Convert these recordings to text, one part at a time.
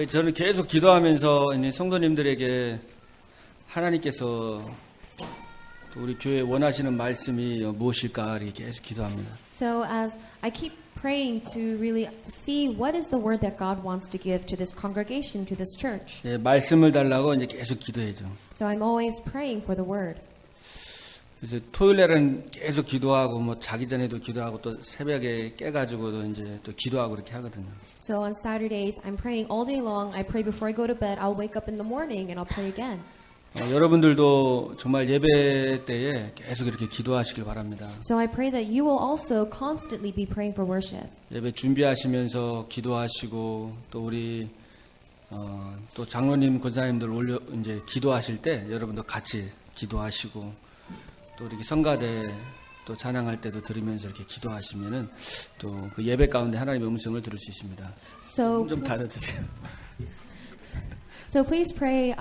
저는 계속 기도하면서 성도님들에게 하나님께서 또 우리 교회에 원하시는 말씀이 무엇일까 이렇게 계속 기도합니다. So as I keep praying to really see what is the word that God wants to give to this congregation, to this church. 예, 말씀을 달라고 이제 계속 기도해죠. So I'm always praying for the word. 그래서 토요일에는 계속 기도하고 뭐 자기 전에도 기도하고 또 새벽에 깨가지고도 이제 또 기도하고 그렇게 하거든요. So on Saturdays I'm praying all day long. I pray before I go to bed. I'll wake up in the morning and I'll pray again. 여러분들도 정말 예배 때에 계속 이렇게 기도하시길 바랍니다. So I pray that you will also constantly be praying for worship. 예배 준비하시면서 기도하시고 또 우리 또 장로님 권사님들 올려 이제 기도하실 때 여러분도 같이 기도하시고 또 이렇게 성가대 또 찬양할 때도 들으면서 이렇게 기도하시면은 또 그 예배 가운데 하나님의 음성을 들을 수 있습니다. So 좀 닫아주세요. So please pray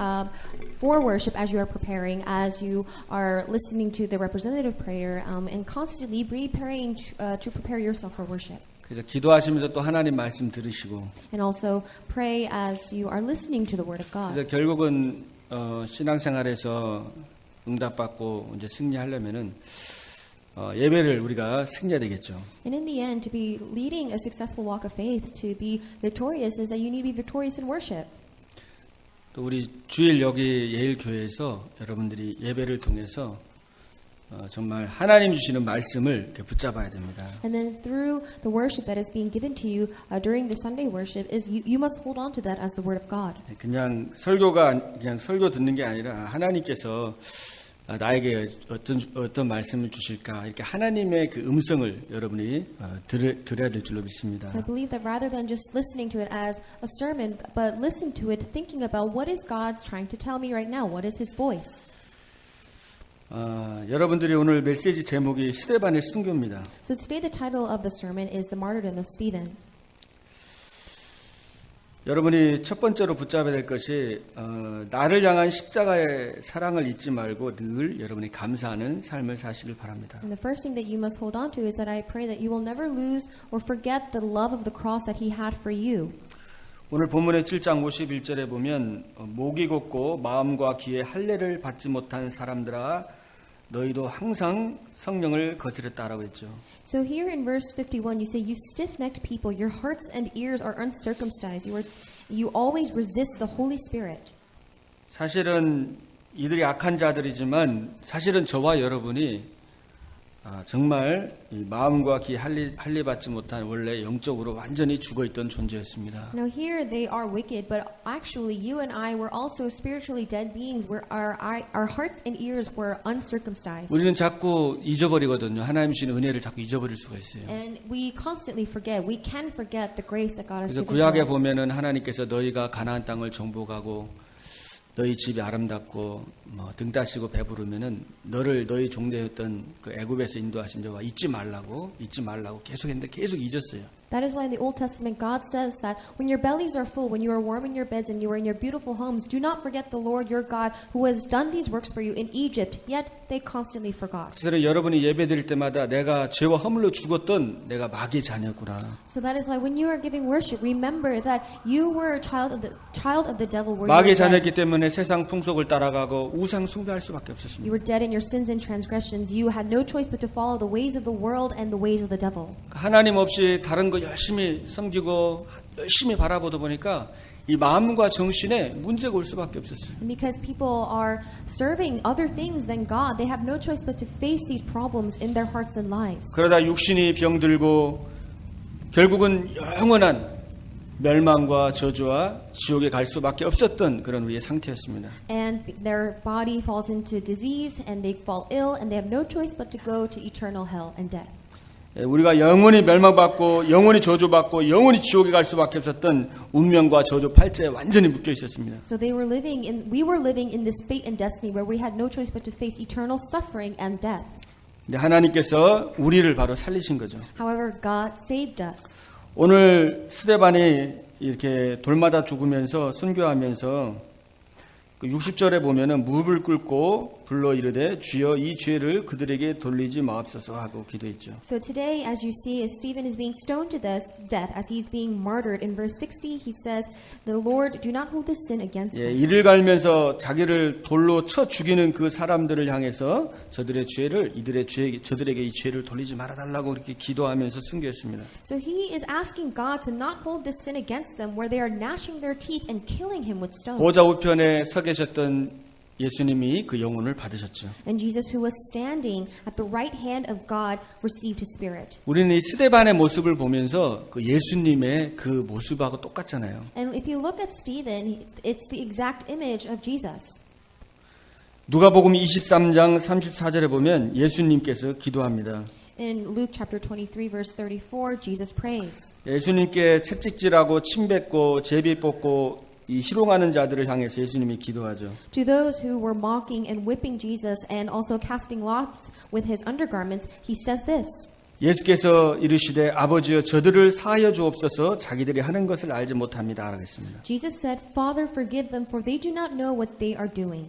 for worship as you are preparing, as you are listening to the representative prayer, and constantly be praying to prepare yourself for worship. 그래서 기도하시면서 또 하나님 말씀 들으시고. And also pray as you are listening to the word of God. 그래서 결국은 신앙생활에서 응답받고 이제 승리하려면은 예배를 우리가 승리해야 되겠죠. And in the end, to be leading a successful walk of faith, to be victorious, is that you need to be victorious in worship. 또 우리 주일 여기 예일교회에서 여러분들이 예배를 통해서 정말 하나님 주시는 말씀을 이렇게 붙잡아야 됩니다. And then through the worship that is being given to you during the Sunday worship, is you must hold on to that as the word of God. 그냥 설교 듣는 게 아니라 하나님께서 나에게 어떤 말씀을 주실까 이렇게 하나님의 그 음성을 여러분이 들어야 될 줄로 믿습니다. So I believe that rather than just listening to it as a sermon, but listen to it thinking about what is God trying to tell me right now? What is His voice? 여러분들이 오늘 메시지 제목이 스데반의 순교입니다. So today the title of the sermon is The Martyrdom of Stephen. 여러분이 첫 번째로 붙잡아야 될 것이 나를 향한 십자가의 사랑을 잊지 말고 늘 여러분이 감사하는 삶을 사시길 바랍니다. And the first thing that you must hold on to is that I pray that you will never lose or forget the love of the cross that He had for you. 오늘 본문의 7장 51절에 보면 목이 곧고 마음과 귀에 할례를 받지 못한 사람들아 너희도 항상 성령을 거스렸다라고 했죠. So here in verse 51 you say, you stiff-necked people, your hearts and ears are uncircumcised. You always resist the Holy Spirit. 사실은 이들이 악한 자들이지만 사실은 저와 여러분이 정말 이 마음과 귀 할례 받지 못한 원래 영적으로 완전히 죽어있던 존재였습니다. Now here they are wicked, but actually you and I were also spiritually dead beings where our hearts and ears were uncircumcised. 우리는 자꾸 잊어버리거든요. 하나님 주시는 은혜를 자꾸 잊어버릴 수가 있어요. And we constantly forget. We can forget the grace that God has 그래서 given to 구약에 us. 보면은 하나님께서 너희가 가나안 땅을 정복하고 너희 집이 아름답고 등 따시고 배부르면은 너희 종되었던 그 애굽에서 인도하신 자와 잊지 말라고 계속 잊었어요. That is why in the Old Testament God says that when your bellies are full, when you are warm in your beds and you are in your beautiful homes, do not forget the Lord your God who has done these works for you in Egypt. Yet they constantly forgot. 그래서 여러분이 예배드릴 때마다 내가 죄와 허물로 죽었던 내가 마귀의 자녀구나. So that is why when you are giving worship, remember that you were a child of the devil. Were 마귀의 자녀이기 때문에 세상 풍속을 따라가고 우상 숭배할 수밖에 You 없었습니다. were dead in your sins and transgressions. You had no choice but to follow the ways of the world and the ways of the devil. 하나님 없이 다른 거 열심히 섬기고 열심히 바라보다 보니까 이 마음과 정신에 문제가 올 수밖에 없었어요. And because people are serving other things than God, they have no choice but to face these problems in their hearts and lives. 그러다 육신이 병들고 결국은 영원한 멸망과 저주와 지옥에 갈 수밖에 없었던 그런 우리의 상태였습니다. And their body falls into disease and they fall ill and they have no choice but to go to eternal hell and death. 우리가 영원히 멸망받고 영원히 저주받고 영원히 지옥에 갈 수밖에 없었던 운명과 저주 팔자에 완전히 묶여 있었습니다. So we were living in this fate and destiny where we had no choice but to face eternal suffering and death. 근데 하나님께서 우리를 바로 살리신 거죠. However, God saved us. 오늘 스데반이 이렇게 돌마다 죽으면서 순교하면서 그 60절에 보면은 무릎을 꿇고 불러 이르되 주여 이 죄를 그들에게 돌리지 마옵소서 하고 기도했죠. So today, as you see, as Stephen is being stoned to death, as he's being martyred, in verse 60, he says, "The Lord, do not hold this sin against 예, them." 이를 갈면서 자기를 돌로 쳐 죽이는 그 사람들을 향해서 저들의 죄를 저들에게 이 죄를 돌리지 말아 달라고 그렇게 기도하면서 순교했습니다. So he is asking God to not hold this sin against them, where they are gnashing their teeth and killing him with stones. 보좌 우편에 서 계셨던 예수님이 그 영혼을 받으셨죠. And Jesus, who was standing at the right hand of God, received his spirit. 우리는 이 스데반의 모습을 보면서 그 예수님의 그 모습하고 똑같잖아요. And if you look at Stephen, it's the exact image of Jesus. 누가복음 23장 34절에 보면 예수님께서 기도합니다. In Luke chapter 23, verse 34, Jesus prays. 예수님께 채찍질하고 침 뱉고 제비 뽑고 이 희롱하는 자들을 향해서 예수님이 기도하죠. To those who were mocking and whipping Jesus and also casting lots with his undergarments, he says this. 예수께서 이르시되 아버지여 저들을 사하여 주옵소서 자기들이 하는 것을 알지 못합니다. 라고 했습니다. Jesus said, "Father, forgive them, for they do not know what they are doing."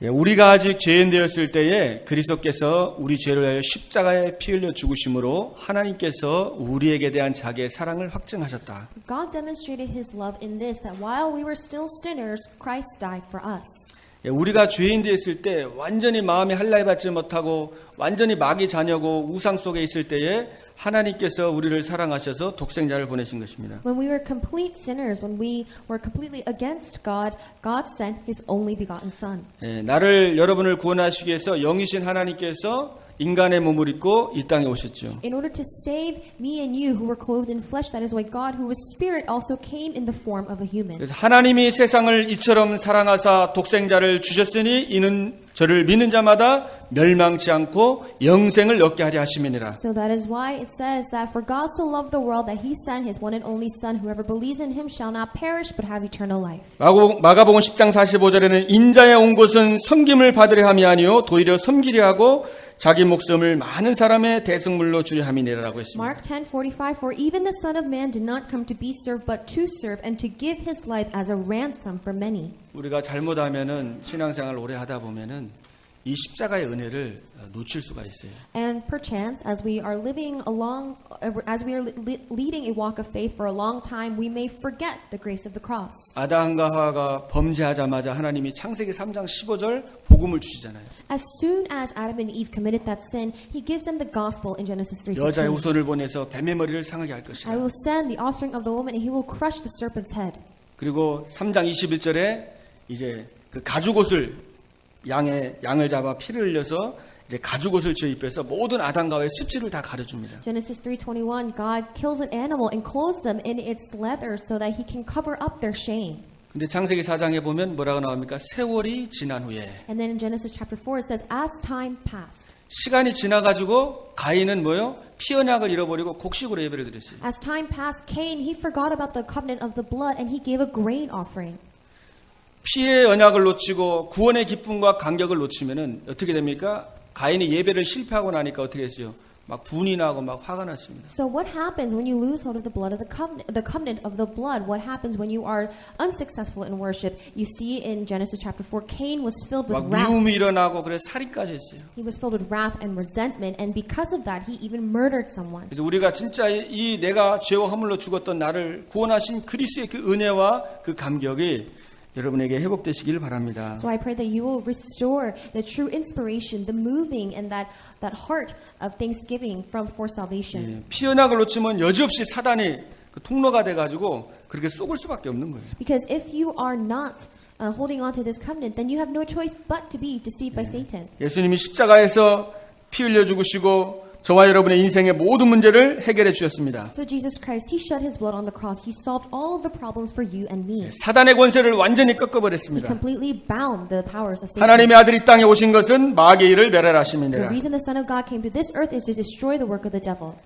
예, 우리가 아직 죄인 되었을 때에 그리스도께서 우리 죄를 위하여 십자가에 피 흘려 죽으심으로 하나님께서 우리에게 대한 자기의 사랑을 확증하셨다. God demonstrated his love in this, that while we were still sinners, Christ died for us. 예, 우리가 죄인 되었을 때 완전히 마음에 할례 받지 못하고 완전히 마귀 자녀고 우상 속에 있을 때에 하나님께서 우리를 사랑하셔서 독생자를 보내신 것입니다. When we were complete sinners, when we were completely against God, God sent his only begotten Son. 예, 나를 여러분을 구원하시기 위해서 영이신 하나님께서 인간의 몸을 입고 이 땅에 오셨죠. In order to save me and you who were clothed in flesh, that is why God, who was spirit, also came in the form of a human. 그래서 하나님이 세상을 이처럼 사랑하사 독생자를 주셨으니 이는 저를 믿는 자마다 멸망치 않고 영생을 얻게 하려 하심이니라. So that is why it says that for God so loved the world that he sent his one and only Son, whoever believes in him shall not perish but have eternal life. 마가복음 10장 45절에는 인자에 온 것은 섬김을 받으려 함이 아니요 도리어 섬기려 하고 자기 목숨을 많은 사람의 대승물로 주려 함이니라라고 했습니다. Mark 10:45 For even the Son of Man did not come to be served but to serve and to give his life as a ransom for many. 우리가 잘못하면은 신앙생활 오래 하다 보면은 이 십자가의 은혜를 놓칠 수가 있어요. And perchance, as we are leading a walk of faith for a long time, we may forget the grace of the cross. 아담과 하와가 범죄하자마자 하나님이 창세기 3장 15절 복음을 주시잖아요. As soon as Adam and Eve committed that sin, He gives them the gospel in Genesis 여자의 3:15. 후손을 보내서 뱀의 머리를 상하게 할 것이다. I will send the offspring of the woman, and he will crush the serpent's head. 그리고 3장 21절에 이제 그 가죽옷을 양을 잡아 피를 흘려서 이제 가죽옷을 지어 입혀서 모든 아담과 하와의 수치를 다 가려줍니다. Genesis 3:21, God kills an animal and clothes them in its leather so that He can cover up their shame. 근데 창세기 4장에 보면 뭐라고 나옵니까? 세월이 지난 후에 And then in Genesis chapter 4, it says, as time passed. 시간이 지나가지고 가인은 뭐요? 피 언약을 잃어버리고 곡식으로 예배를 드렸어요. As time passed, Cain, he forgot about the covenant of the blood and he gave a grain offering. 피의 언약을 놓치고 구원의 기쁨과 감격을 놓치면은 어떻게 됩니까? 가인이 예배를 실패하고 나니까 어떻게 했어요? 막 분이 나고 막 화가 났습니다. So what happens when you lose hold of the blood of the covenant of the blood? What happens when you are unsuccessful in worship? You see in Genesis chapter 4, Cain was filled with 막 wrath. 미움이 일어나고 그래서 살인까지 했어요. He was filled with wrath and resentment, and because of that, he even murdered someone. 그래서 우리가 진짜 이 내가 죄와 허물로 죽었던 나를 구원하신 그리스도의 그 은혜와 그 감격이 여러분에게 회복되시길 바랍니다. So I pray that you will restore the true inspiration, the moving, and that heart of thanksgiving for salvation. 예, 피 언약을 놓치면 여지없이 사단이 그 통로가 돼가지고 그렇게 쏘을 수밖에 없는 거예요. Because if you are not holding on to this covenant, then you have no choice but to be deceived by Satan. 예수님이 십자가에서 피 흘려 죽으시고 저와 여러분의 인생의 모든 문제를 해결해 주셨습니다. So Jesus Christ, He shed His blood on the cross. He solved all of the problems for you and me. 사단의 권세를 완전히 He 꺾어버렸습니다. completely bound the powers of Satan. 하나님의 아들이 땅에 오신 것은 마귀의 일을 The 멸하심이니라. reason the Son of God came to this earth is to destroy the work of the devil.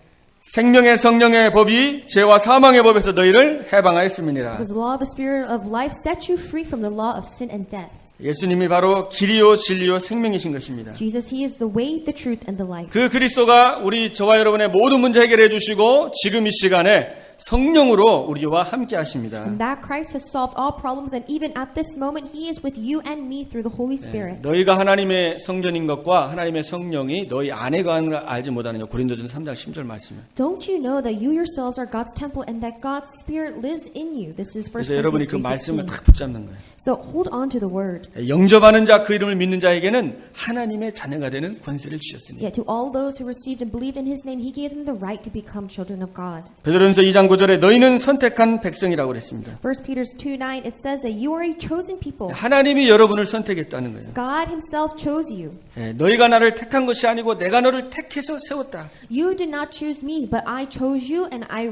생명의 성령의 법이 죄와 사망의 법에서 너희를 해방하였음이니라. Because the law of the Spirit of life set you free from the law of sin and death. 예수님이 바로 길이요 진리요 생명이신 것입니다. Jesus, He is the way, the truth, and the life. 그 그리스도가 우리 저와 여러분의 모든 문제 해결해 주시고 지금 이 시간에 성령으로 우리와 함께 하십니다. And that Christ has solved all problems, and even at this moment, He is with you and me through the Holy Spirit. 너희가 하나님의 성전인 것과 하나님의 성령이 너희 안에 거하는 걸 알지 못하느냐. 고린도전서 3장 10절 말씀이에요. Don't you know that you yourselves are God's temple and that God's Spirit lives in you? This is 1 그래서 여러분이 그 Corinthians 말씀을 3:16. 딱 붙잡는 거예요. So hold on to the word. 영접하는 자, 그 이름을 믿는 자에게는 하나님의 자녀가 되는 권세를 주셨으니. Yet to all those who received and believed in His name, He gave them the right to become children of God. 베드로전서 2장 9절에 너희는 선택한 백성이라고 그랬습니다. 1 Peter 2:9 it says that you are a chosen people. 하나님이 여러분을 선택했다는 거예요. God Himself chose you. 너희가 나를 택한 것이 아니고 내가 너를 택해서 세웠다. You did not choose me, but I chose you and I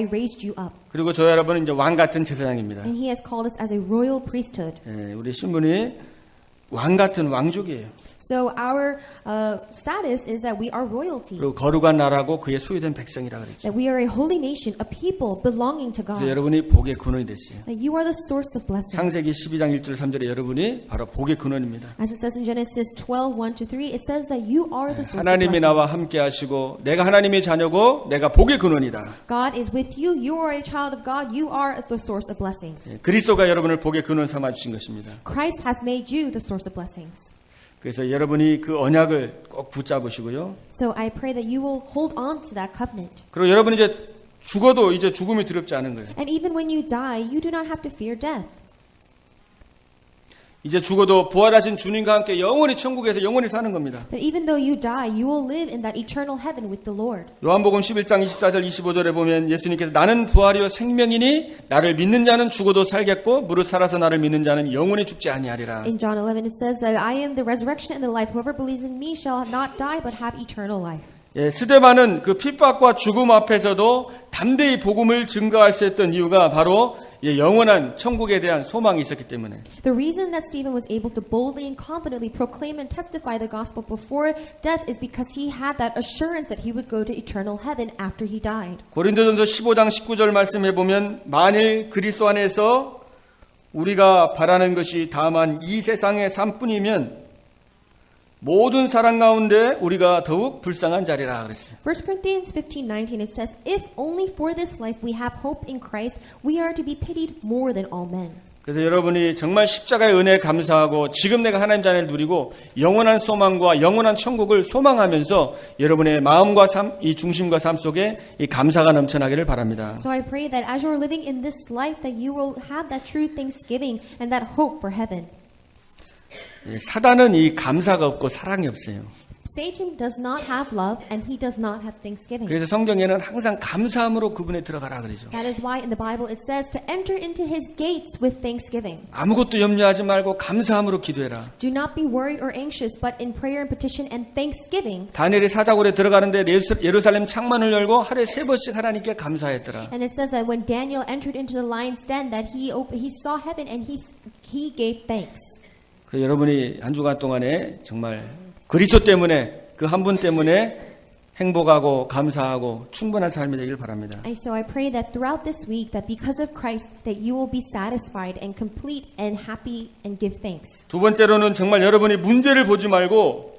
raised you up. 그리고 저 여러분은 이제 왕 같은 제사장입니다. And He has called us as a royal priesthood. 우리 신분이 왕 같은 왕족이에요. So our status is that we are royalty. 그리고 거룩한 나라고 그의 소유된 백성이라 그랬죠. That we are a holy nation, a people belonging to 그래서 God. 여러분이 복의 근원이 됐어요. That you are the source of blessings. 창세기 12장 1절 3절에 여러분이 바로 복의 근원입니다. As it says in Genesis 12:1-3, it says that you are the source of 하나님이 나와 blessings. 함께 하시고 내가 하나님의 자녀고 내가 복의 근원이다. God is with you. You are a child of God. You are the source of blessings. 그리스도가 여러분을 복의 근원 삼아 주신 것입니다. Christ has made you the source of blessings. 그래서 여러분이 그 언약을 꼭 붙잡으시고요. So I pray that you will hold on to that covenant. 그리고 여러분이 이제 죽어도 이제 죽음이 두렵지 않은 거예요. And even when you die, you do not have to fear death. 이제 죽어도 부활하신 주님과 함께 영원히 천국에서 영원히 사는 겁니다. That even though you die, you will live in that eternal heaven with the Lord. 요한복음 11장 24절 25절에 보면 예수님께서 나는 부활이요 생명이니 나를 믿는 자는 죽어도 살겠고 무릇 살아서 나를 믿는 자는 영원히 죽지 아니하리라. In John 11 it says that I am the resurrection and the life. Whoever believes in me shall not die but have eternal life. 스데반은 그 핍박과 죽음 앞에서도 담대히 복음을 증거할 수 있던 이유가 바로 영원한 천국에 대한 소망이 있었기 때문에. The reason that Stephen was able to boldly and confidently proclaim and testify the gospel before death is because he had that assurance that he would go to eternal heaven after he died. 고린도전서 15장 19절 말씀해 보면 만일 그리스도 안에서 우리가 바라는 것이 다만 이 세상의 삶뿐이면 모든 사람 가운데 우리가 더욱 불쌍한 자리라 그랬어요. 1 Corinthians 15:19 it says, "If only for this life we have hope in Christ, we are to be pitied more than all men." 그래서 여러분이 정말 십자가의 은혜에 감사하고 지금 내가 하나님 자녀를 누리고 영원한 소망과 영원한 천국을 소망하면서 여러분의 마음과 삶, 이 중심과 삶 속에 이 감사가 넘쳐나기를 바랍니다. So I pray that as you are living in this life that you will have that true thanksgiving and that hope for heaven. 사단은 이 감사가 없고 사랑이 없어요. Satan does not have love and he does not have thanksgiving. 그래서 성경에는 항상 감사함으로 그분에 들어가라 그러죠. That is why in the Bible it says to enter into his gates with thanksgiving. 아무것도 염려하지 말고 감사함으로 기도해라. Do not be worried or anxious, but in prayer and petition and thanksgiving. 다니엘이 사자굴에 들어가는데 예루살렘 창문을 열고 하루에 3번씩 하나님께 감사했더라. And it says that when Daniel entered into the lion's den that he saw heaven and he gave thanks. 그래서 여러분이 한 주간 동안에 정말 그리스도 때문에 그 한 분 때문에 행복하고 감사하고 충분한 삶이 되길 바랍니다. And so I pray that throughout this week that because of Christ that you will be satisfied and complete and happy and give thanks. 두 번째로는 정말 여러분이 문제를 보지 말고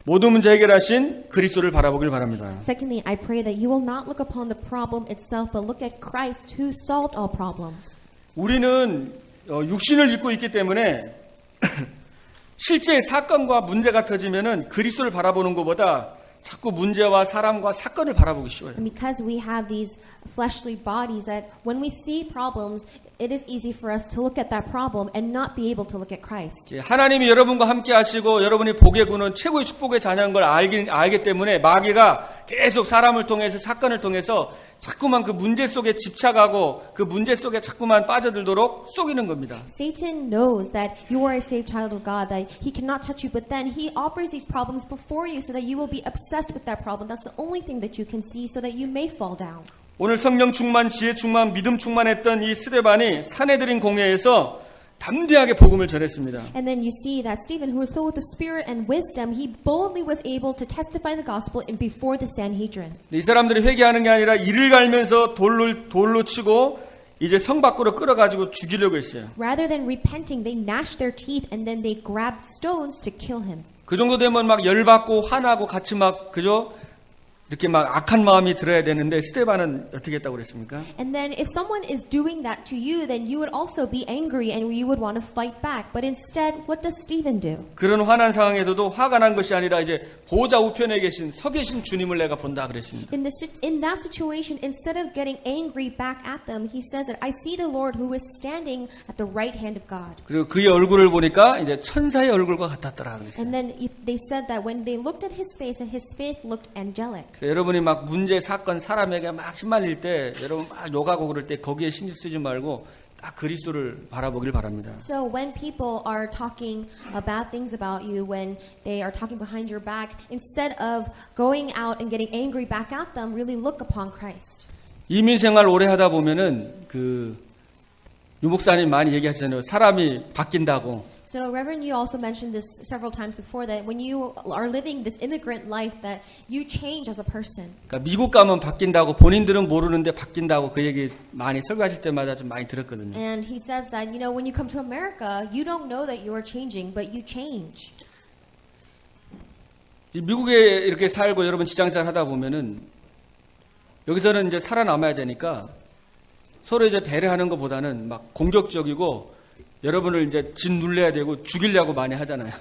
모든 문제 해결하신 그리스도를 바라보길 바랍니다. Secondly, I pray that you will not look upon the problem itself but look at Christ who solved all problems. 우리는 육신을 입고 있기 때문에 실제 사건과 문제가 터지면은 그리스도를 바라보는 것보다 자꾸 문제와 사람과 사건을 바라보기 쉬워요. And because we have these fleshly bodies that when we see problems, it is easy for us to look at that problem and not be able to look at Christ. 하나님이 여러분과 함께 하시고 여러분이 복의 구는 최고의 축복의 자녀인 걸 알기 때문에 마귀가 계속 사람을 통해서 사건을 통해서 자꾸만 그 문제 속에 집착하고 그 문제 속에 자꾸만 빠져들도록 속이는 겁니다. Satan knows that you are a saved child of God, that he cannot touch you, but then he offers these problems before you so that you will be obsessed with that problem. That's the only thing that you can see so that you may fall down. 오늘 성령 충만, 지혜 충만, 믿음 충만했던 이 스데반이 사내들인 공회에서 담대하게 복음을 전했습니다. And then you see that Stephen, who was filled with the Spirit and wisdom, he boldly was able to testify the gospel in before the Sanhedrin. 이 사람들이 회개하는 게 아니라 이를 갈면서 돌로 치고 이제 성 밖으로 끌어가지고 죽이려고 했어요. Rather than repenting, they gnashed their teeth and then they grabbed stones to kill him. 그 정도 되면 막 열받고 화나고 같이 막 그저 이렇게 막 악한 마음이 들어야 되는데 스데반은 어떻게 했다고 그랬습니까? And then if someone is doing that to you, then you would also be angry and you would want to fight back. But instead, what does Stephen do? 그런 화난 상황에서도 화가 난 것이 아니라 이제 보좌 우편에 계신 서 계신 주님을 내가 본다 그랬습니다. In that situation, instead of getting angry back at them, he says that I see the Lord who is standing at the right hand of God. 그리고 그의 얼굴을 보니까 이제 천사의 얼굴과 같았더라 그랬어요. And then they said that when they looked at his face, and his face looked angelic. 여러분이 막 문제 사건 사람에게 막 휘말릴 때 여러분 막 욕하고 그럴 때 거기에 신경 쓰지 말고 딱 그리스도를 바라보길 바랍니다. So when people are talking bad things about you, when they are talking behind your back, instead of going out and getting angry back at them, really look upon Christ. 이민 생활 오래 하다 보면은 유 목사님 많이 얘기하시잖아요. 사람이 바뀐다고. So Reverend, you also mentioned this several times before, that when you are living this immigrant life, that you change as a person. 그러니까 미국 가면 바뀐다고 본인들은 모르는데 바뀐다고 그 얘기 많이 설교하실 때마다 좀 많이 들었거든요. And he says that, you know, when you come to America, you don't know that you are changing, but you change. 이 미국에 이렇게 살고 여러분 직장생활 하다 보면은 여기서는 이제 살아남아야 되니까 서로 이제 배려하는 것보다는 막 공격적이고 여러분을 이제 짓눌려야 되고 죽이려고 많이 하잖아요.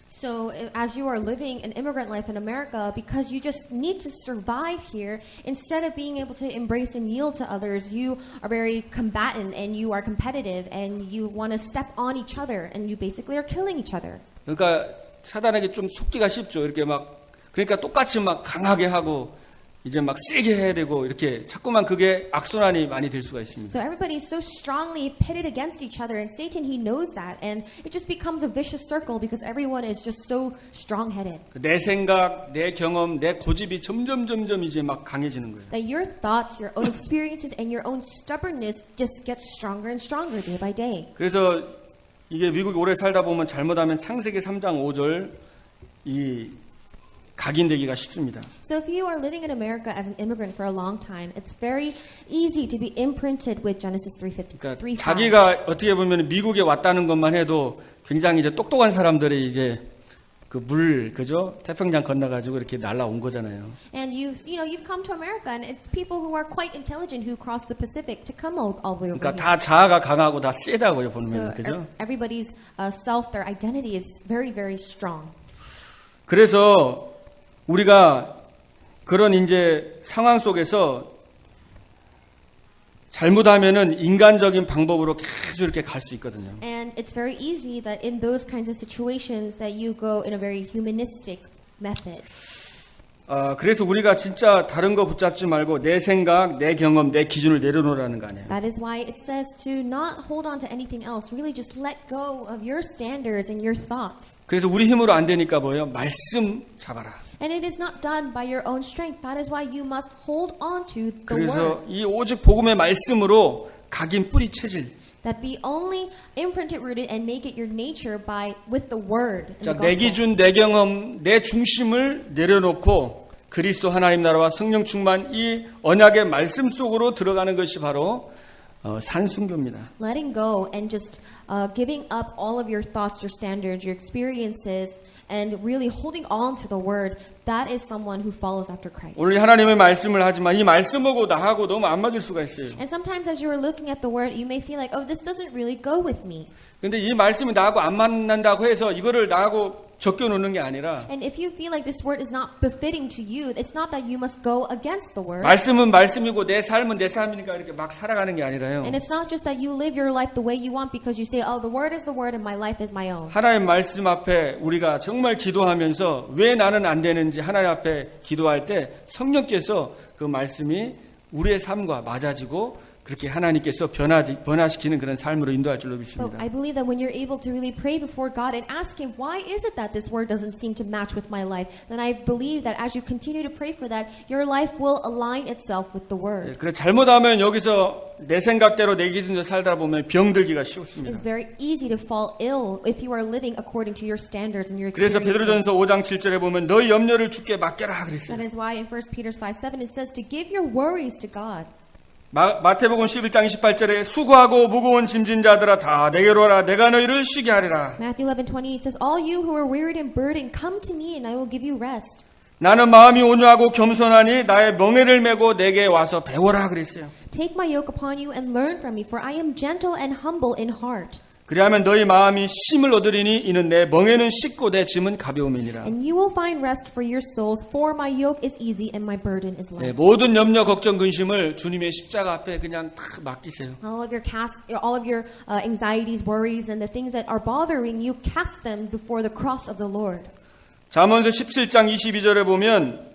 So as you are living an immigrant life in America, because you just need to survive here, instead of being able to embrace and yield to others, you are very combatant and you are competitive and you want to step on each other and you basically are killing each other. 그러니까 사단에게 좀 속기가 쉽죠. 이렇게 막 그러니까 똑같이 막 강하게 하고 이제 막 세게 해야 되고 이렇게 자꾸만 그게 악순환이 많이 될 수가 있습니다. So everybody is so strongly pitted against each other, and Satan, he knows that, and it just becomes a vicious circle because everyone is just so strong-headed. 내 생각, 내 경험, 내 고집이 점점 이제 막 강해지는 거예요. That your thoughts, your own experiences, and your own stubbornness just get stronger and stronger day by day. 그래서 이게 미국에 오래 살다 보면 잘못하면 창세기 3장 5절 이 각인되기가 쉽습니다. So if you are living in America as an immigrant for a long time, it's very easy to be imprinted with Genesis 3:5. 그러니까 자기가 어떻게 보면 미국에 왔다는 것만 해도 굉장히 이제 똑똑한 사람들이 이제 그죠? 태평양 건너가지고 이렇게 날라온 거잖아요. And you've come to America, and it's people who are quite intelligent who cross the Pacific to come all the way over 그러니까 here. 다 자아가 강하고 다 세다고요 보면 So 그죠? everybody's self, their identity is very, very strong. 그래서 우리가 그런 이제 상황 속에서 잘못하면은 인간적인 방법으로 계속 이렇게 갈 수 있거든요. And it's very easy that in those kinds of situations that you go in a very humanistic method. 그래서 우리가 진짜 다른 거 붙잡지 말고 내 생각, 내 경험, 내 기준을 내려놓으라는 거 아니에요. That is why it says to not hold on to anything else. Really just let go of your standards and your thoughts. 그래서 우리 힘으로 안 되니까 뭐예요? 말씀 잡아라. And it is not done by your own strength. That is why you must hold on to the 그래서 word. 이 오직 복음의 말씀으로 각인 뿌리 체질. That be only imprinted, rooted, and make it your nature with the word. 자, 내 기준, 내 경험, 내 중심을 내려놓고 그리스도 하나님 나라와 성령 충만 이 언약의 말씀 속으로 들어가는 것이 바로 산순교입니다. Letting go and just giving up all of your thoughts, your standards, your experiences, and really holding on to the word. That is someone who follows after Christ. 오늘 하나님의 말씀을 하지만 이 말씀하고 나하고 너무 안 맞을 수가 있어요. And sometimes as you are looking at the word, you may feel like, oh, this doesn't really go with me. 근데 이 말씀이 나하고 안 맞는다고 해서 이거를 나하고 적겨놓는 게 아니라 And if you feel like this word is not befitting to you, it's not that you must go against the word. 말씀은 말씀이고 내 삶은 내 삶이니까 이렇게 막 살아가는 게 아니라요. And it's not just that you live your life the way you want because you say, oh, the word is the word and my life is my own. 하나님 말씀 앞에 우리가 정말 기도하면서 왜 나는 안 되는지 하나님 앞에 기도할 때 성령께서 그 말씀이 우리의 삶과 맞아지고 그렇게 하나님께서 변화시키는 그런 삶으로 인도할 줄로 So 믿습니다. I believe that when you're able to really pray before God and ask Him, why is it that this word doesn't seem to match with my life? Then I believe that as you continue to pray for that, your life will align itself with the word. 그래 잘못하면 여기서 내 생각대로 내 기준대로 살다 보면 병들기가 쉽습니다. It's very easy to fall ill if you are living according to your standards and your 그래서 experiences. 베드로전서 5장 7절에 보면 너희 염려를 주께 맡겨라 그랬어요. That is why in 1 Peter 5:7 it says to give your worries to God. 마태복음 11장 28절에 수고하고 무거운 짐진 자들아 다 내게로 오라 내가 너희를 쉬게 하리라. Matthew 11:28 says, all you who are wearied and burdened, come to me and I will give you rest. 나는 마음이 온유하고 겸손하니 나의 멍에를 메고 내게 와서 배워라 그랬어요. Take my yoke upon you and learn from me, for I am gentle and humble in heart. 그리하면 너희 마음이 쉼을 얻으리니 이는 내 멍에는 쉽고 내 짐은 가벼움이니라. And you will find rest for your souls, for my yoke is easy and my burden is 네, light. 모든 염려, 걱정, 근심을 주님의 십자가 앞에 그냥 다 맡기세요. All of your anxieties, worries, and the things that are bothering you, cast them before the cross of the Lord. 잠언서 17장 22절에 보면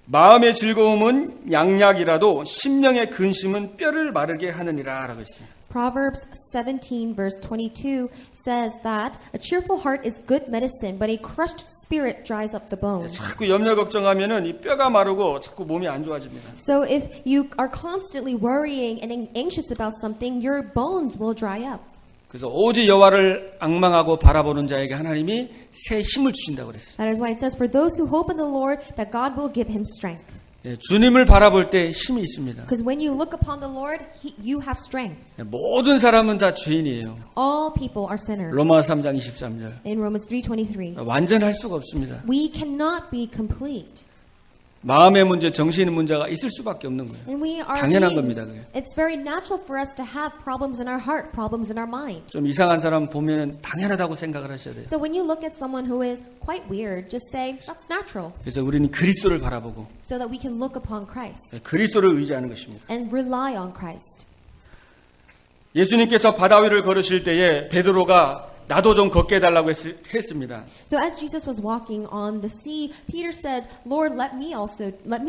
마음의 즐거움은 양약이라도 심령의 근심은 뼈를 마르게 하느니라 라고 했어요. Proverbs 17 verse 22 says that a cheerful heart is good medicine, but a crushed spirit dries up the bones. 자꾸 염려 걱정하면은 이 뼈가 마르고 자꾸 몸이 안 좋아집니다. So if you are constantly worrying and anxious about something, your bones will dry up. 그래서 오직 여호와를 앙망하고 바라보는 자에게 하나님이 새 힘을 주신다고 그랬어요. That is why it says, for those who hope in the Lord, that God will give him strength. 예, 주님을 바라볼 때 힘이 있습니다. Because when you look upon the Lord, you have strength. 예, 모든 사람은 다 죄인이에요. All people are sinners. 로마 3장 23절. In Romans 3:23. 완전할 수가 없습니다. We cannot be complete. 마음의 문제, 정신의 문제가 있을 수밖에 없는 거예요. And we are 당연한 beings. 겁니다, 그게. It's very natural for us to have problems in our heart, problems in our mind. 좀 이상한 사람 보면은 당연하다고 생각을 하셔야 돼요. So when you look at someone who is quite weird, just say, that's natural. 그래서 우리는 그리스도를 바라보고 So that we can look upon Christ 그리스도를 의지하는 것입니다. and rely on Christ. 예수님께서 바다 위를 걸으실 때에 베드로가 나도 좀 걷게 해달라고 했습니다. So as Jesus was walking on the sea, Peter said, Lord, let me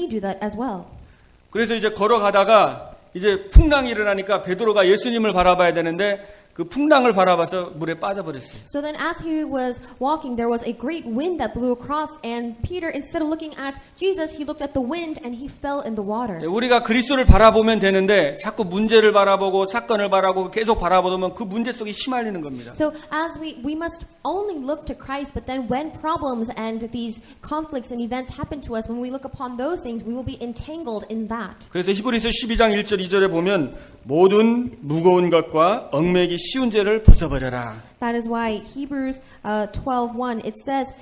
do that as well. 그래서 이제 걸어가다가 이제 풍랑이 일어나니까 베드로가 예수님을 바라봐야 되는데 그 풍랑을 바라봐서 물에 빠져버렸어요. So then as he was walking, there was a great wind that blew across, and Peter, instead of looking at Jesus, he looked at the wind and he fell in the water. 우리가 그리스도를 바라보면 되는데 자꾸 문제를 바라보고 사건을 바라보고 계속 바라보면 그 문제 속에 휘말리는 겁니다. So as we must only look to Christ, but then when problems and these conflicts and events happen to us, when we look upon those things, we will be entangled in that. 그래서 히브리서 12장 1절 2절에 보면 모든 무거운 것과 얽매기 쉬운 죄를 벗어버려라. That is why Hebrews 12:1 it says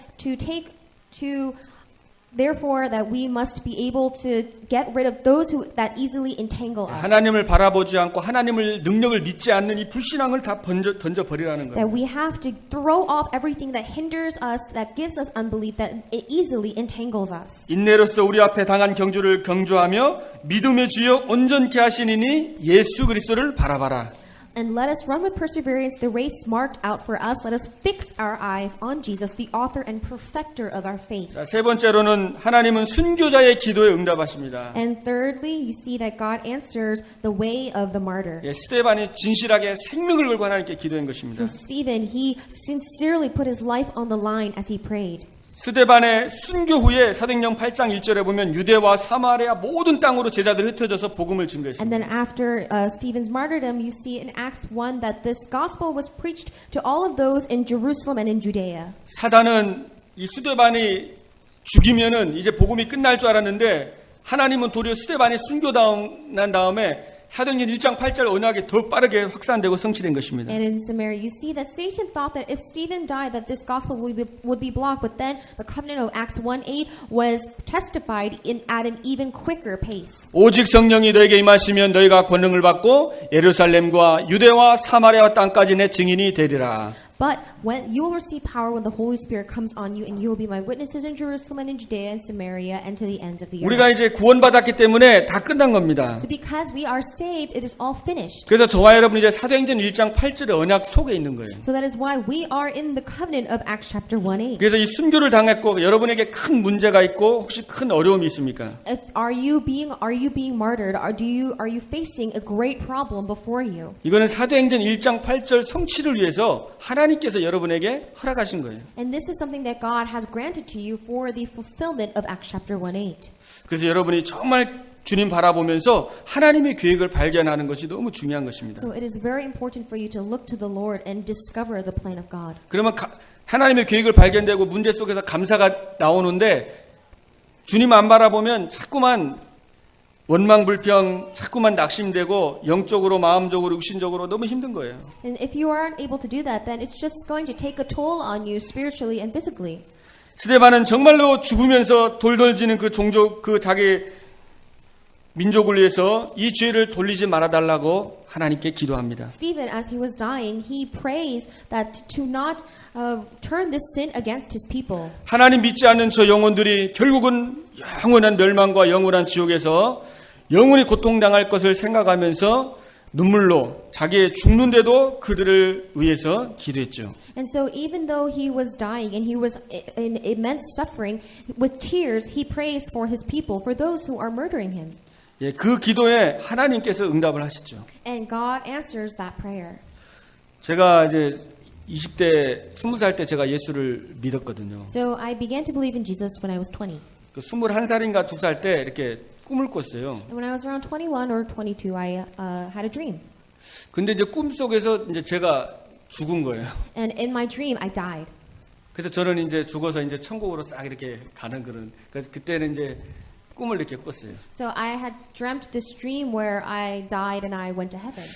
therefore that we must be able to get rid of those who that easily entangle us. 하나님을 바라보지 않고 하나님을 능력을 믿지 않는 이 불신앙을 다 던져 버리라는 That 거예요. we have to throw off everything that hinders us, that gives us unbelief, that it easily entangles us. 인내로서 우리 앞에 당한 경주를 경주하며 믿음의 주여 온전케 하시니니 예수 그리스도를 바라봐라. And let us run with perseverance the race marked out for us. Let us fix our eyes on Jesus, the author and perfecter of our faith. 자, 세 번째로는 하나님은 순교자의 기도에 응답하십니다. And thirdly, you see that God answers the way of the martyr. 예, 스데반이 진실하게 생명을 걸고 하나님께 기도한 So 것입니다. Stephen, he sincerely put his life on the line as he prayed. 스데반의 순교 후에 사도행전 8장 1절에 보면 유대와 사마리아 모든 땅으로 제자들이 흩어져서 복음을 And 증거했습니다. then after Stephen's martyrdom, you see in Acts 1 that this gospel was preached to all of those in Jerusalem and in Judea. 사단은 이 스데반이 죽이면은 이제 복음이 끝날 줄 알았는데 하나님은 도리어 스데반이 순교난 다음에 사도행전 1장 8절 언약이 더 빠르게 확산되고 성취된 것입니다. And in Samaria, you see that Satan thought that if Stephen died, that this gospel would be blocked. But then the covenant of Acts 1:8 was testified at an even quicker pace. 오직 성령이 너에게 임하시면 너희가 권능을 받고 예루살렘과 유대와 사마리아 땅까지 내 증인이 되리라. But when you will receive power when the Holy Spirit comes on you, and you will be my witnesses in Jerusalem and in Judea and Samaria and to the ends of the earth. 우리가 이제 구원받았기 때문에 다 끝난 겁니다. So because we are saved, it is all finished. 그래서 저와 여러분 이제 사도행전 1장 8절의 언약 속에 있는 거예요. So that is why we are in the covenant of Acts chapter 1:8. 그래서 이 순교를 당했고 여러분에게 큰 문제가 있고 혹시 큰 어려움이 있습니까? Are you being martyred? Are you facing a great problem before you? 이거는 사도행전 1장 8절 성취를 위해서 하나님께서 여러분에게 허락하신 거예요. And this is something that God has granted to you for the fulfillment of Acts chapter 1:8. 그래서 여러분이 정말 주님 바라보면서 하나님의 계획을 발견하는 것이 너무 중요한 것입니다. So it is very important for you to look to the Lord and discover the plan of God. 그러면 하나님의 계획을 발견되고 문제 속에서 감사가 나오는데 주님 안 바라보면 자꾸만 원망불평, 자꾸만 낙심되고 영적으로 마음적으로 육신적으로 너무 힘든 거예요. And if you aren't able to do that, then it's just going to take a toll on you spiritually and physically. 스데반은 정말로 죽으면서 돌돌지는 그 종족, 그 자기 민족을 위해서 이 죄를 돌리지 말아달라고 하나님께 기도합니다. Stephen, as he was dying, he prays that to not turn this sin against his people. 하나님 믿지 않는 저 영혼들이 결국은 영원한 멸망과 영원한 지옥에서 영원히 고통당할 것을 생각하면서 눈물로 자기의 죽는데도 그들을 위해서 기도했죠. And so even though he was dying and he was in immense suffering, with tears he prays for his people, for those who are murdering him. 예, 그 기도에 하나님께서 응답을 하시죠. And God answers that prayer. 제가 이제 20대 20살 때 제가 예수를 믿었거든요. So I began to believe in Jesus when I was 20. 그 21살인가 2살 때 이렇게 꿈을 꿨어요. And when I was around 21 or 22, I had a dream. 근데 이제 꿈속에서 이제 제가 죽은 거예요. And in my dream, I died. 그래서 저는 이제 죽어서 이제 천국으로 싹 이렇게 가는 그런, 그래서 그때는 이제 꿈을 이렇게 꿨어요. So I had dreamt this dream where I died and I went to heaven.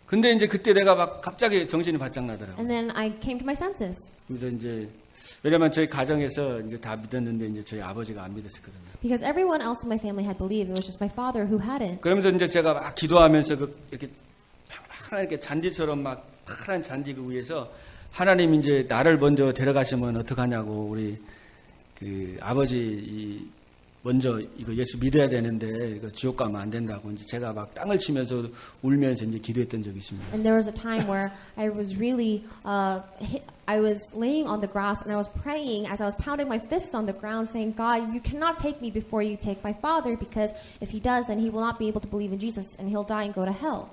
근데 이제 그때 내가 막 갑자기 정신이 바짝 나더라고요. And then I came to my senses. 그래서 이제 왜냐면 저희 가정에서 이제 다 믿었는데 이제 저희 아버지가 안 믿었었거든요. Because everyone else in my family had believed. It was just my father who hadn't. 그러면서 이제 제가 막 기도하면서 이렇게 파란 이렇게 잔디처럼 막 파란 잔디 그 위에서 하나님 이제 나를 먼저 데려가시면 어떡하냐고 우리 그 아버지 먼저 이거 예수 믿어야 되는데 이거 지옥 가면 안 된다고 이제 제가 막 땅을 치면서 울면서 이제 기도했던 적이 있습니다. And there was a time where I was really, I was laying on the grass and I was praying as I was pounding my fists on the ground saying, God, you cannot take me before you take my father because if he does, then he will not be able to believe in Jesus and he'll die and go to hell.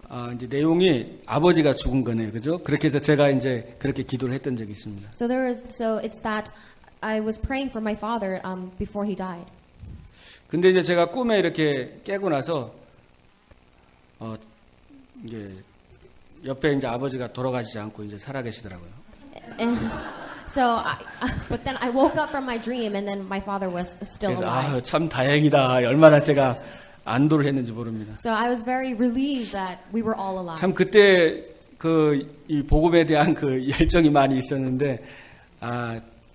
아, 이제 내용이 아버지가 죽은 거네요. 그죠? 그렇게 해서 제가 이제 그렇게 기도를 했던 적이 있습니다. So it's that I was praying for my father before he died. 근데 이제 제가 꿈에 이렇게 깨고 나서 이게 옆에 이제 아버지가 돌아가시지 않고 이제 살아계시더라고요. And so, but then I woke up from my dream, and then my father was still 그래서 alive. 참 다행이다. 얼마나 제가 안도를 했는지 모릅니다. So I was very relieved that we were all alive. 참 그때 이 복음에 대한 그 열정이 많이 있었는데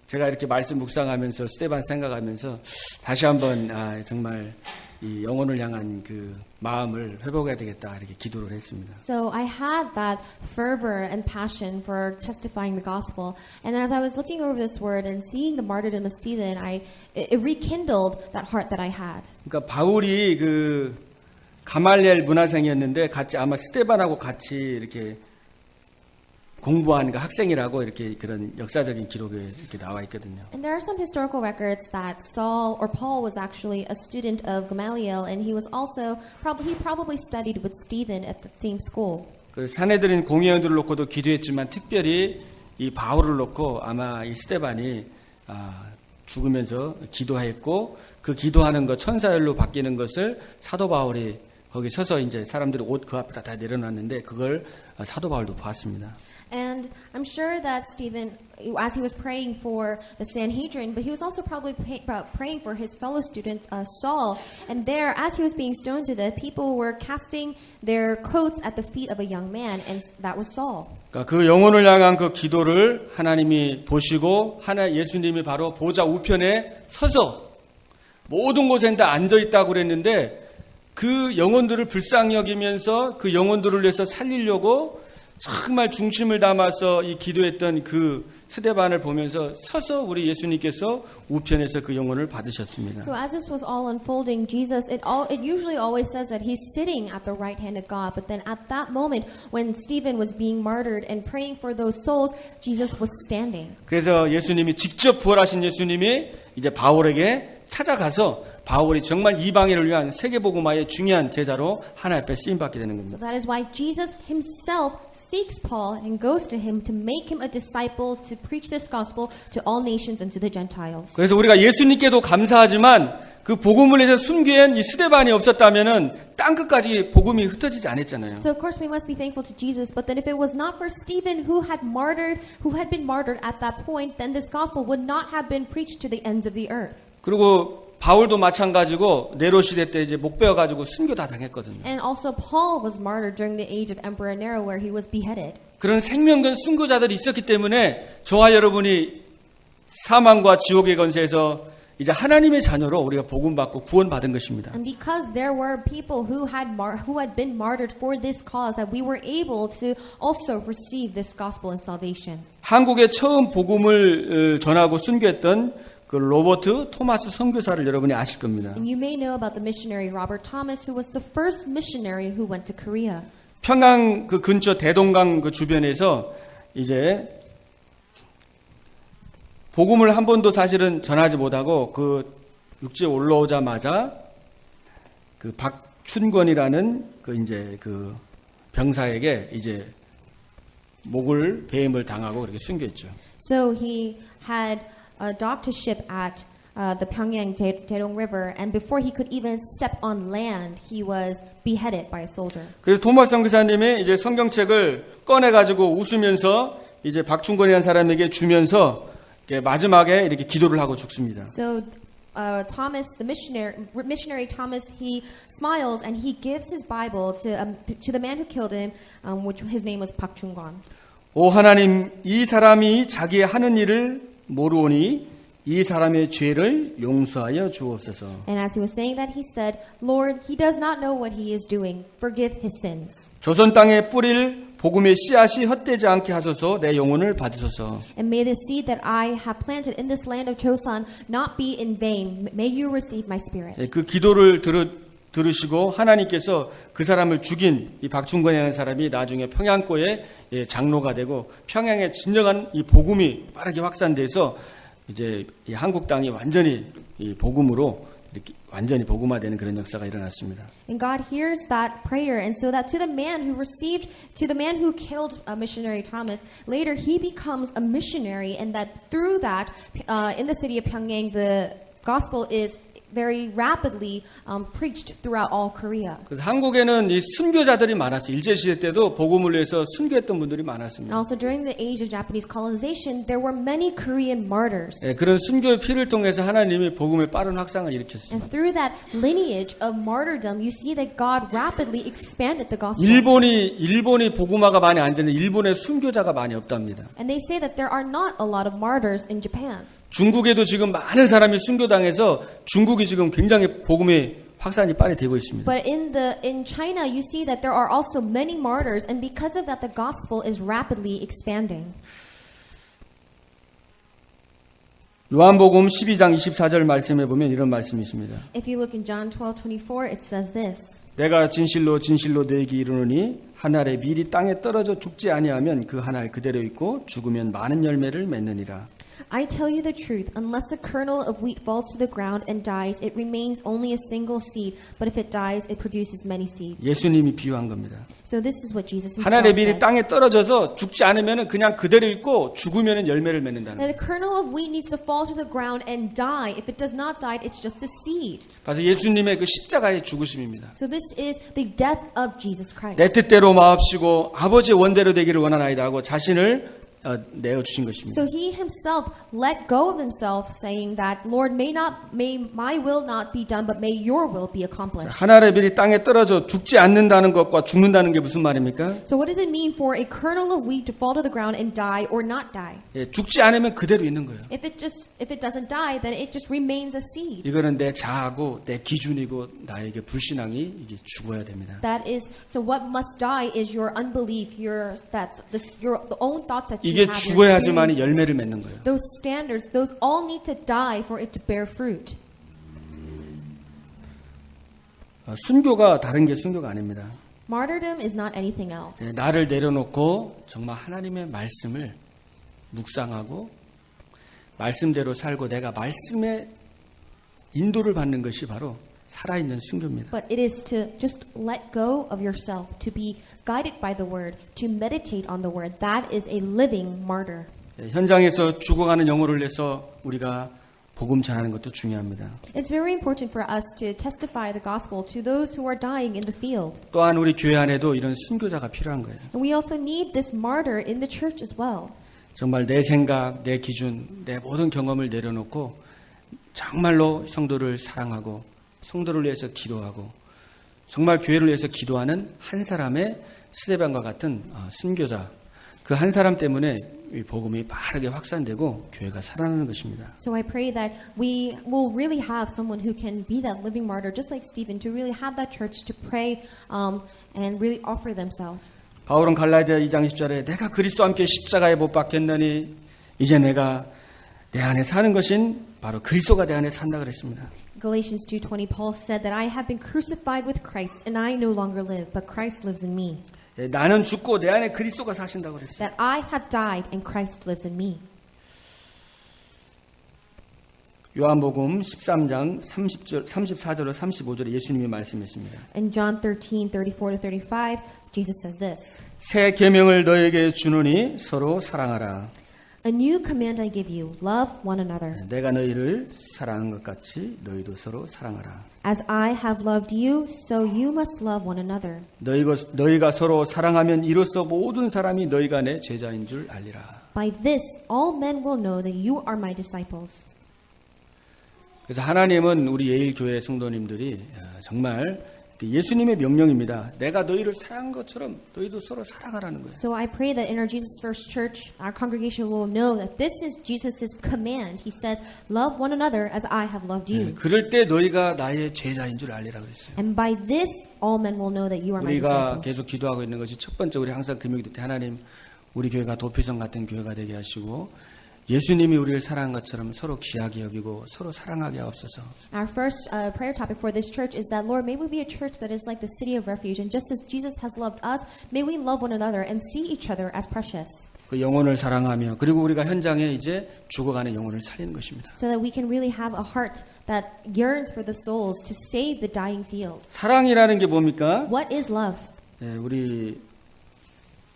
제가 이렇게 말씀 묵상하면서 스데반 생각하면서 다시 한번 정말 이 영혼을 향한 그 마음을 회복해야 되겠다 이렇게 기도를 했습니다. So I had that fervor and passion for testifying the gospel, and as I was looking over this word and seeing the martyrdom of Stephen, it rekindled that heart that I had. 그러니까 바울이 그 가말리엘 문화생이었는데 같이 아마 스데반하고 같이 이렇게 공부한 그 학생이라고 이렇게 그런 역사적인 기록에 이렇게 나와 있거든요. And there are some historical records that Paul was actually a student of Gamaliel, and he was also probably studied with Stephen at the same school. 그 사내들인 공회원들을 놓고도 기도했지만 특별히 이 바울을 놓고 아마 이 스데반이 죽으면서 기도했고 그 기도하는 것 천사열로 바뀌는 것을 사도 바울이 거기 서서 이제 사람들이 옷 그 앞에다 다 내려놨는데 그걸 사도 바울도 봤습니다. And I'm sure that Stephen, as he was praying for the Sanhedrin, but he was also probably praying for his fellow student Saul. And there, as he was being stoned to death, people were casting their coats at the feet of a young man, and that was Saul. 그러니까 그 영혼을 향한 그 기도를 하나님이 보시고 예수님이 바로 보좌 우편에 서서 모든 곳에 다 앉아 있다고 그랬는데 그 영혼들을 불쌍히 여기면서 그 영혼들을 위해서 살리려고 정말 중심을 담아서 이 기도했던 그 스데반을 보면서 서서 우리 예수님께서 우편에서 그 영혼을 받으셨습니다. So as this was all unfolding, Jesus, it usually always says that he's sitting at the right hand of God, but then at that moment when Stephen was being martyred and praying for those souls, Jesus was standing. 그래서 예수님이 직접 부활하신 예수님이 이제 바울에게 찾아가서 바울이 정말 이방인을 위한 세계복음화의 중요한 제자로 하나님 앞에 쓰임받게 되는 So 겁니다. that is why Jesus himself seeks Paul and goes to him to make him a disciple to preach this gospel to all nations and to the Gentiles. 그래서 우리가 예수님께도 감사하지만 그 복음을 위해서 순교한 이 스데반이 없었다면은 땅 끝까지 복음이 흩어지지 않았잖아요. So of course we must be thankful to Jesus, but then if it was not for Stephen who had been martyred at that point, then this gospel would not have been preached to the ends of the earth. 그리고 바울도 마찬가지고 네로 시대 때 이제 목 베어 가지고 순교 다 당했거든요. And also Paul was martyred during the age of Emperor Nero where he was beheaded. 그런 생명건 순교자들이 있었기 때문에 저와 여러분이 사망과 지옥의 권세에서 이제 하나님의 자녀로 우리가 복음받고 구원받은 것입니다. And because there were people who had been martyred for this cause, that we were able to also receive this gospel and salvation. 한국에 처음 복음을 전하고 순교했던 그 로버트 토마스 선교사를 여러분이 아실 겁니다. And you may know about the missionary Robert Thomas, who was the first missionary who went to Korea. 평양 그 근처 대동강 그 주변에서 이제 복음을 한 번도 사실은 전하지 못하고 그 육지에 올라오자마자 그 박춘권이라는 그 이제 그 병사에게 이제 목을 배임을 당하고 그렇게 순교했죠. So he had docked his ship at the Pyongyang Daedong River, and before he could even step on land, he was beheaded by a soldier. 그래서 토마스 선교사님이 이제 성경책을 꺼내 가지고 웃으면서 이제 박춘권이라는 사람에게 주면서 마지막에 이렇게 기도를 하고 죽습니다. So Thomas, the missionary Thomas, he smiles and he gives his Bible to the man who killed him, which his name was Park Chung-gon. 오 하나님, 이 사람이 자기의 하는 일을 모르오니 이 사람의 죄를 용서하여 주옵소서. And as he was saying that, he said, Lord, he does not know what he is doing. Forgive his sins. 조선 땅에 뿌릴 복음의 씨앗이 헛되지 않게 하소서. 내 영혼을 받으소서. And may the seed that I have planted in this land of Chosun not be in vain. May you receive my spirit. 그 기도를 들으시고 하나님께서 그 사람을 죽인 이 박충권이라는 사람이 나중에 평양고의 장로가 되고 평양에 진정한 이 복음이 빠르게 확산돼서 이제 이 한국 땅이 완전히 이 복음으로 이렇게 완전히 복음화되는 그런 역사가 일어났습니다. And God hears that prayer, and so that to the man who killed missionary Thomas, later he becomes a missionary, and that through that, in the city of Pyongyang, the gospel is very rapidly preached throughout all Korea. 그래서 한국에는 이 순교자들이 많았어요. 일제 시대 때도 복음을 위해서 순교했던 분들이 And 많았습니다. also during the age of Japanese colonization, there were many Korean martyrs. 그런 순교의 피를 통해서 하나님이 복음의 빠른 확산을 일으켰습니다. And through that lineage of martyrdom, you see that God rapidly expanded the gospel. 일본이 복음화가 많이 안 되는데 일본에 순교자가 많이 없답니다. And they say that there are not a lot of martyrs in Japan. 중국에도 지금 많은 사람이 순교당해서 중국이 지금 굉장히 복음의 확산이 빨리 되고 있습니다. But in China, you see that there are also many martyrs, and because of that, the gospel is rapidly expanding. 요한복음 12장 24절 말씀해 보면 이런 말씀이 있습니다. If you look in John 12:24, it says this. 내가 진실로 진실로 너에게 이르노니 한 알의 밀이 땅에 떨어져 죽지 아니하면 그 한 알 그대로 있고 죽으면 많은 열매를 맺느니라. I tell you the truth, unless a kernel of wheat falls to the ground and dies, it remains only a single seed, but if it dies, it produces many seeds. 예수님이 비유한 겁니다. So this is what Jesus 한 himself 알의 밀이 said. 땅에 떨어져서 죽지 않으면 그냥 그대로 있고 죽으면 열매를 맺는다는 That 거예요. a kernel of wheat needs to fall to the ground and die. If it does not die, it's just a seed. 그래서 예수님의 그 십자가의 죽으심입니다. So this is the death of Jesus Christ. 내 뜻대로 마옵시고 아버지의 원대로 되기를 원하나이다 하고 자신을 내어주신 것입니다. So he himself let go of himself, saying that, Lord, may my will not be done, but may your will be accomplished. 한 알의 밀이 땅에 떨어져 죽지 않는다는 것과 죽는다는 게 무슨 말입니까? So what does it mean for a kernel of wheat to fall to the ground and die or not die? 죽지 않으면 그대로 있는 거예요. If it doesn't die, then it just remains a seed. 이거는 내 자아고 내 기준이고 나에게 불신앙이 이게 죽어야 됩니다. That is, so what must die is your unbelief, your own thoughts that you 이게 have. your 죽어야지만 experience. 열매를 맺는 거예요. Those standards, those all need to die for it to bear fruit. 순교가 다른 게 순교가 아닙니다. Martyrdom is not anything else. 나를 내려놓고 정말 하나님의 말씀을 묵상하고 말씀대로 살고 내가 말씀의 인도를 받는 것이 바로 살아있는 순교입니다. But it is to just let go of yourself, to be guided by the word, to meditate on the word. That is a living martyr. 현장에서 죽어가는 영혼을 위해서 우리가 복음 전하는 것도 중요합니다. It's very important for us to testify the gospel to those who are dying in the field. 또한 우리 교회 안에도 이런 순교자가 필요한 거예요. And we also need this martyr in the church as well. 정말 내 생각, 내 기준, 내 모든 경험을 내려놓고 정말로 성도를 사랑하고 성도를 위해서 기도하고 정말 교회를 위해서 기도하는 한 사람의 스데반과 같은 순교자. 그 한 사람 때문에 이 복음이 빠르게 확산되고 교회가 살아나는 것입니다. So I pray that we will really have someone who can be that living martyr, just like Stephen, to really have that church to pray and really offer themselves. 바울은 갈라디아 2장 10절에 내가 그리스도와 함께 십자가에 못 박혔느니 이제 내가 내 안에 사는 것인 바로 그리스도가 내 안에 산다 그랬습니다. Galatians 2:20, Paul said that I have been crucified with Christ, and I no longer live, but Christ lives in me. 나는 죽고 내 안에 그리스도가 사신다고 그랬어요. That I have died, and Christ lives in me. 요한복음 13장 34절로 35절에 예수님이 말씀했습니다. In John 13:34-35, Jesus says this. 새 계명을 너에게 주노니 서로 사랑하라. A new command I give you, love one another. 내가 너희를 사랑한 것 같이 너희도 서로 사랑하라. As I have loved you, so you must love one another. 너희가 서로 사랑하면 이로써 모든 사람이 너희가 내 제자인 줄 알리라. By this, all men will know that you are my disciples. 그래서 하나님은 우리 예일교회 성도님들이 정말 예수님의 명령입니다. 내가 너희를 사랑한 것처럼 너희도 서로 사랑하라는 거예요. So I pray that in our Jesus First Church, our congregation will know that this is Jesus' command. He says, love one another as I have loved you. 그럴 때 너희가 나의 제자인 줄 알리라 그랬어요. And by this, all men will know that you are my 우리가 disciples. 계속 기도하고 있는 것이 첫 번째 우리 항상 금요일 때 하나님 우리 교회가 도피성 같은 교회가 되게 하시고 예수님이 우리를 사랑한 것처럼 서로 귀하게 여기고 서로 사랑하게 하옵소서. Our first prayer topic for this church is that, Lord, may we be a church that is like the city of refuge. And just as Jesus has loved us, may we love one another and see each other as precious. 그 영혼을 사랑하며 그리고 우리가 현장에 이제 죽어가는 영혼을 살리는 것입니다. So that we can really have a heart that yearns for the souls to save the dying field. 사랑이라는 게 뭡니까? What is love? 우리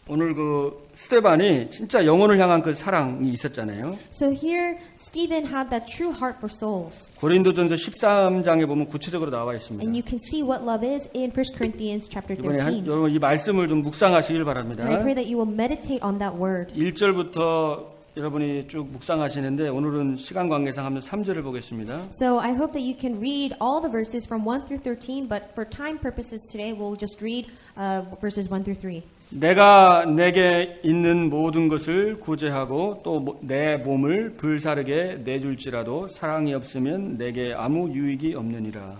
오늘 그 스테반이 진짜 영혼을 향한 그 사랑이 있었잖아요. So here, Stephen had that true heart for souls. 고린도전서 13장에 보면 구체적으로 나와 있습니다. And you can see what love is in 1 Corinthians chapter 이번에 13. 여러분 이 말씀을 좀 묵상하시길 바랍니다. And I pray that you will meditate on that word. 1절부터 여러분이 쭉 묵상하시는데 오늘은 시간 관계상 한번 3절을 보겠습니다. So I hope that you can read all the verses from 1 through 13, but for time purposes today, we'll just read verses 1 through 3. 내가 내게 있는 모든 것을 구제하고 또 내 몸을 불사르게 내줄지라도 사랑이 없으면 내게 아무 유익이 없느니라.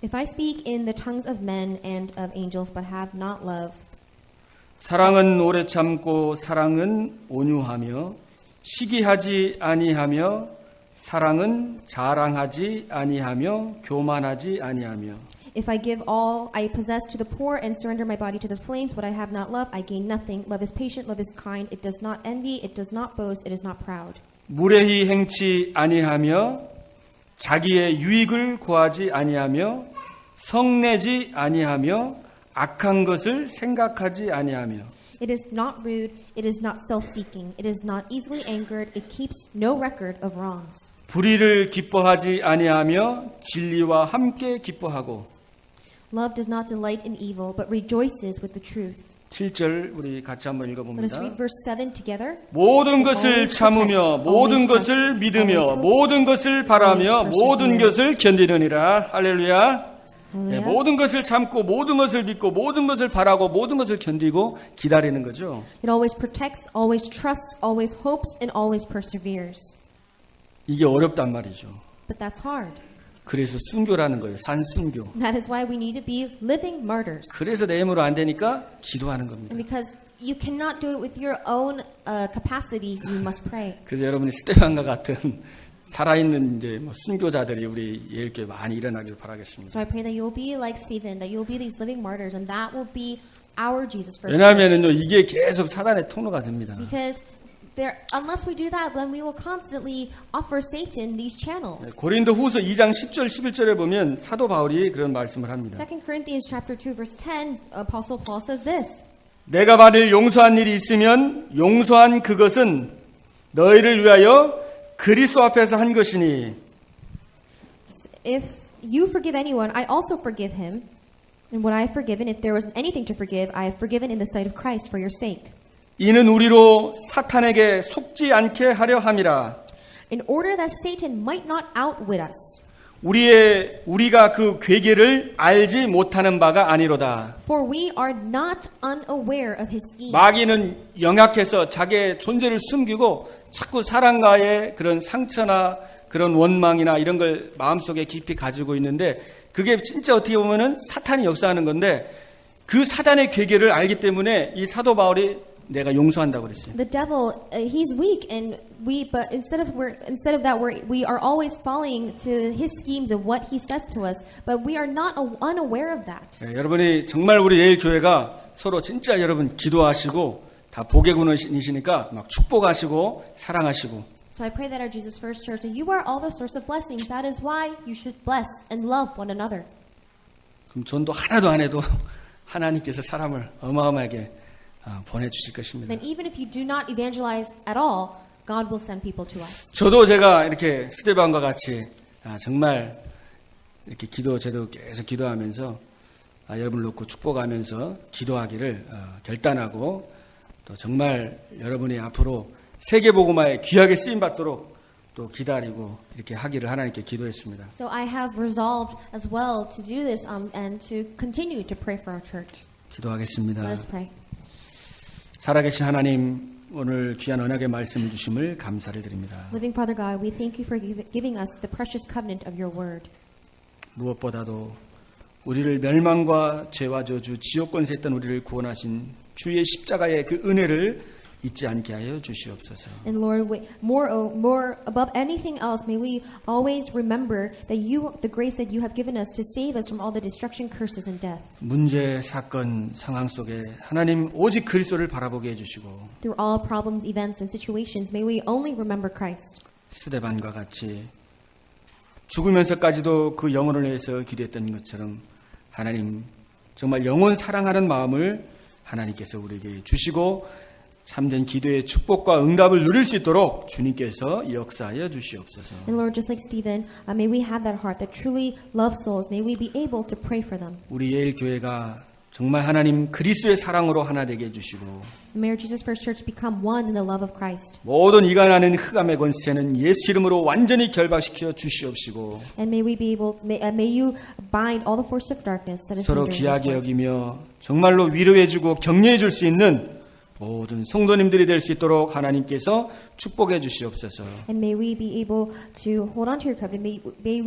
If I speak in the tongues of men and of angels, but have not love, 사랑은 오래 참고 사랑은 온유하며 시기하지 아니하며 사랑은 자랑하지 아니하며 교만하지 아니하며 if I give all I possess to the poor and surrender my body to the flames, but I have not love, I gain nothing. Love is patient, love is kind, it does not envy, it does not boast, it is not proud. 무례히 행치 아니하며 자기의 유익을 구하지 아니하며 성내지 아니하며 악한 것을 생각하지 아니하며 It is not rude, it is not self-seeking, it is not easily angered, it keeps no record of wrongs. 불의를 기뻐하지 아니하며 진리와 함께 기뻐하고 Love does not delight in evil, but rejoices with the truth. 7절 우리 같이 한번 Let us 읽어봅니다. read verse 7 together. 모든 것을 참으며 모든 것을 믿으며 모든 것을 바라며 모든 것을 견디느니라. 할렐루야. 네, 모든 것을 참고 모든 것을 믿고 모든 것을 바라고 모든 것을 견디고 기다리는 거죠. It always protects, always trusts, always hopes, and always perseveres. 이게 어렵단 말이죠. But that's hard. 그래서 순교라는 거예요. 산순교. That is why we need to be living martyrs. 그래서 내 힘으로 안 되니까 기도하는 겁니다. And because you cannot do it with your own capacity, you must pray. 그래서 여러분이 스테반과 같은 살아있는 이제 뭐 순교자들이 우리 예일교회 많이 일어나길 바라겠습니다. So I pray that you will be like Stephen, that you will be these living martyrs, and that will be our Jesus first. 왜냐하면은요 이게 계속 사단의 통로가 됩니다. Because unless we do that, then we will constantly offer Satan these channels. 고린도후서 2장 10절 11절에 보면 사도 바울이 그런 말씀을 합니다. 2 Corinthians chapter 2 verse 10, Apostle Paul says this. 내가 받을 용서한 일이 있으면 용서한 그것은 너희를 위하여 그리스도 앞에서 한 것이니 If you forgive anyone, I also forgive him. And what I have forgiven, if there was anything to forgive, I have forgiven in the sight of Christ for your sake. 이는 우리로 사탄에게 속지 않게 하려 함이라. In order that Satan might not outwit us. 우리가 그 괴계를 알지 못하는 바가 아니로다. For we are not unaware of his schemes. 마귀는 영약해서 자기의 존재를 숨기고 자꾸 사람과의 그런 상처나 그런 원망이나 이런 걸 마음속에 깊이 가지고 있는데 그게 진짜 어떻게 보면은 사탄이 역사하는 건데 그 사단의 괴계를 알기 때문에 이 사도 바울이 내가 용서한다고 그랬어요. The devil, he's weak, and but instead of that, we are always falling to his schemes of what he says to us. But we are not unaware of that. 네, 여러분이 정말 우리 예일 교회가 서로 진짜 여러분 기도하시고 다 복의군이시니까 막 축복하시고 사랑하시고. So I pray that our Jesus First Church, that you are all the source of blessings. That is why you should bless and love one another. 그럼 전도 하나도 안 해도 하나님께서 사람을 어마어마하게 보내주실 것입니다. Then even if you do not evangelize at all, God will send people to us. 저도 제가 이렇게 스데반과 같이 정말 이렇게 저도 계속 기도하면서 여러분을 놓고 축복하면서 기도하기를 결단하고 또 정말 여러분이 앞으로 세계복음화에 귀하게 쓰임받도록 또 기다리고 이렇게 하기를 하나님께 기도했습니다. So I have resolved as well to do this and to continue to pray for our church. 기도하겠습니다. Let us pray. 살아계신 하나님, 오늘 귀한 언약의 말씀을 주심을 감사를 드립니다. Living Father God, we thank you for giving us the precious covenant of your word. 무엇보다도 우리를 멸망과 죄와 저주, 지옥 권세에 있던 우리를 구원하신 주의 십자가의 그 은혜를 잊지 않게 하여 주시옵소서. And Lord, more above anything else, may we always remember that the grace that you have given us to save us from all the destruction, curses, and death. 문제, 사건, 상황 속에 하나님 오직 그리스도를 바라보게 해주시고 Through all problems, events, and situations, may we only remember Christ. 스데반과 같이 죽으면서까지도 그 영혼을 위해서 기도했던 것처럼 하나님 정말 영혼 사랑하는 마음을 하나님께서 우리에게 주시고 참된 기도의 축복과 응답을 누릴 수 있도록 주님께서 역사하여 주시옵소서. And Lord, just like Stephen, may we have that heart that truly loves souls. May we be able to pray for them. 우리 예일 교회가 정말 하나님 그리스도의 사랑으로 하나 되게 해주시고 May our Jesus First Church become one in the love of Christ. 모든 이간하는 흑암의 권세는 예수 이름으로 완전히 결박시켜 주시옵시고 And may we be able, may you bind all the force of darkness that is 서로 hindering this 귀하게 work. 여기며 정말로 위로해주고 격려해줄 수 있는 모든 성도님들이 될 수 있도록 하나님께서 축복해 주시옵소서. And may we be able to hold on to your covenant. May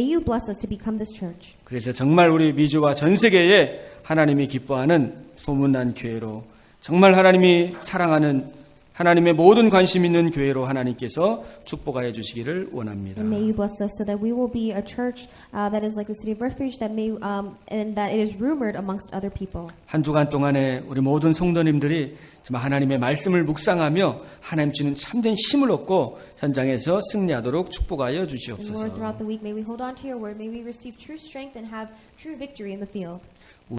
you bless us to become this church. 그래서 정말 우리 미주와 전 세계에 하나님이 기뻐하는 소문난 교회로 정말 하나님이 사랑하는 하나님의 모든 관심 있는 교회로 하나님께서 축복하여 주시기를 원합니다. And may you bless us so that we will be a church that is like the city of refuge that may and that it is rumored amongst other people. 한 주간 동안에 우리 모든 성도님들이 정말 하나님의 말씀을 묵상하며 하나님 주는 참된 힘을 얻고 현장에서 승리하도록 축복하여 And Lord, 주시옵소서. throughout the week, may we hold on to your word. May we receive true strength and have true victory in the field.